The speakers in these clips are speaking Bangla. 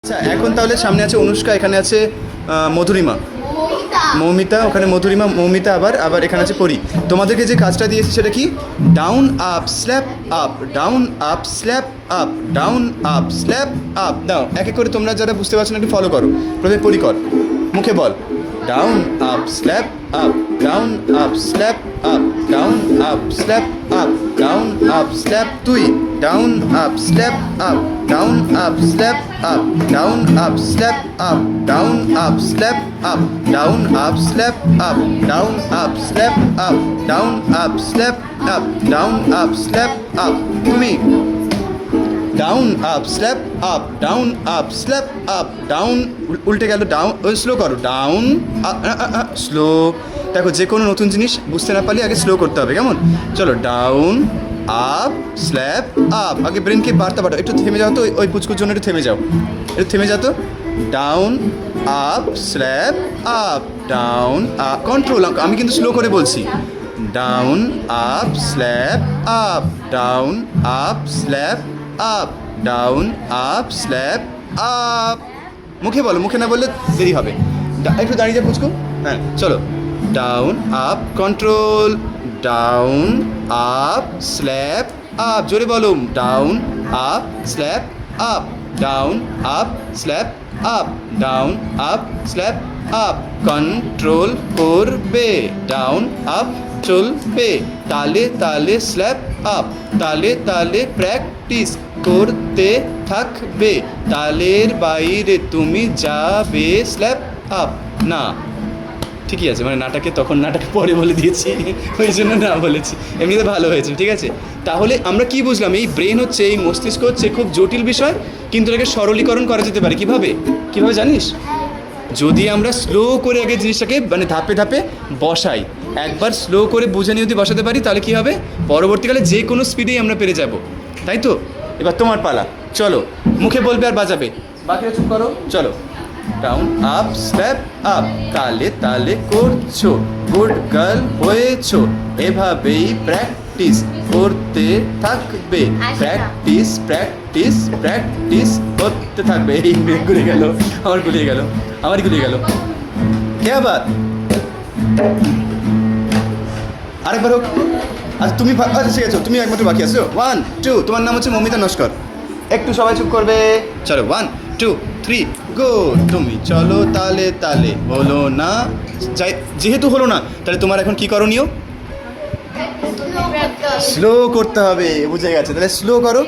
আচ্ছা, এখন তাহলে সামনে আছে অনুষ্কা, এখানে আছে মধুরিমা, মৌমিতা, ওখানে মধুরিমা, মৌমিতা, আবার এখানে আছে পরি। তোমাদেরকে যে কাজটা দিয়েছি সেটা কি? Down up slap up, down up slap up, down up slap up. দাও এক এক করে, তোমরা যারা বুঝতে পারছো না একটু ফলো করো। প্রথমে পরি কর, মুখে বল down up slap up, down up slap up, down up slap up, down up slap. তুই down up slap up, down up slap up, down up slap up, down up slap up, down up slap up, down up slap up, down up slap up, down up slap up. তুমি down up slap up, down up slap up, down, উল্টে গেল, ডাউন, স্লো করো, ডাউন স্লো। দেখো যে কোনো নতুন জিনিস বুঝতে না পারলে আগে স্লো করতে হবে, কেমন? চলো ডাউন আপ স্ল্যাপ আপ। আগে ব্রেনকে বাড়তে পারো, একটু থেমে যাও তো, ওই পুচকুর জন্য একটু থেমে যাও, একটু থেমে যাও তো। Down up slap up, down up, control, আমি কিন্তু স্লো করে বলছি। Down up slap up, down up slap up, down up slap up. মুখে বলো, মুখে না বললে দেরি হবে। একটু দাঁড়িয়ে যা পুচকু, হ্যাঁ চলো। Down up, control, down up slap up, জোরে বলো, down up slap up, down up slap up, down up slap up. Control করবে, ডাউন আপ চলবে, তালে তালে স্ল্যাপ আপ, তালে তালে প্র্যাকটিস করতে থাকবে, তালের বাইরে তুমি যাবে স্ল্যাপ আপ না। ঠিকই আছে, মানে নাটকে তখন নাটকে পরে বলে দিয়েছি, ওই জন্য না বলেছি, এমনিতে ভালো হয়েছে, ঠিক আছে। তাহলে আমরা কি বুঝলাম? এই ব্রেন হচ্ছে, এই মস্তিষ্ক হচ্ছে খুব জটিল বিষয়, কিন্তু এটাকে সরলীকরণ করা যেতে পারে। কীভাবে কীভাবে জানিস? যদি আমরা স্লো করে আগে জিনিসটাকে মানে ধাপে ধাপে বসাই, একবার স্লো করে বুঝে নিয়ে যদি বসাতে পারি, তাহলে কী হবে? পরবর্তীকালে যে কোনো স্পিডেই আমরা পেরে যাব, তাই তো? এবার তোমার পালা, চলো, মুখে বলবে আর বাজাবে, বাকিরা চুপ করো, চলো। ডাউন আপ স্ল্যাপ আপ, তালে তালে করছো, গুড গার্ল হয়েছো, এভাবেই প্র্যাকটিস করতে থাকবে, প্র্যাকটিস প্র্যাকটিস প্র্যাকটিস করতে থাকবে। এই গুলিয়ে গেল, আমার গুলিয়ে গেল, আমারই গুলিয়ে গেল। কে আবার আরেকবার হোক। আচ্ছা তুমি, আচ্ছা ঠিক আছে, তুমি একমাত্র বাকি আছো। 1 2, তোমার নাম হচ্ছে মৌমিতা নস্কর। একটু সবাই চুপ করবে, চলো 1 2 3 গো। তুমি চলো তালে তালে, হলো না, যেহেতু হলো না, তাহলে তোমার এখন কি করণীয়? স্লো করতে হবে, বুঝে গেছে? তাহলে স্লো করো।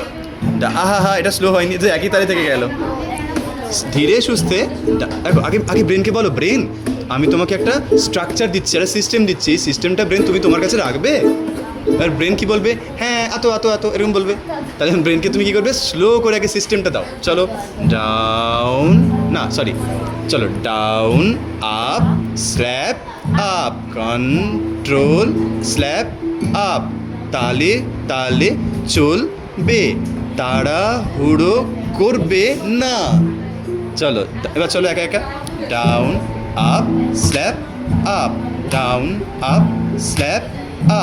আহা হা, এটা স্লো হয়নি, যে একই তালে থেকে গেল। ধীরে সুস্থে আগে আগে ব্রেনকে বলো, ব্রেন আমি তোমাকে একটা স্ট্রাকচার দিচ্ছি, একটা সিস্টেম দিচ্ছি, এই সিস্টেমটা ব্রেন তুমি তোমার কাছে রাখবে। আর ব্রেন কি বলবে? হ্যাঁ এত এত এত এরকম বলবে। তাহলে ব্রেনকে তুমি কী করবে? স্লো করে আগে সিস্টেমটা দাও। চলো ডাউন, না সরি, চলো down up slap up, control slap up, তালে তালে চলবে, তাড়াহুড়ো করবে না। চলো এবার চলো একা একা। Down up slap up, down up slap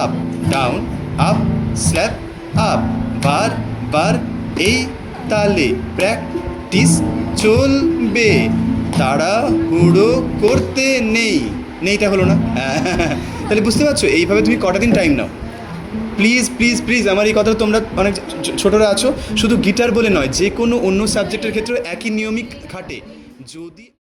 up, down up slap up, বার বার এই তালে প্র্যাকটিস চলবে, তাড়াহুড়ো করতে নেই। নেইটা হলো না? তাহলে বুঝতে পারছো, এইভাবে তুমি কটা দিন time now. Please please please, আমার এই কথা, তোমরা অনেক ছোটরা আছো, শুধু গিটার বলে নয়, যে কোনো অন্য সাবজেক্টের ক্ষেত্রে একই নিয়মিক খাটে। যদি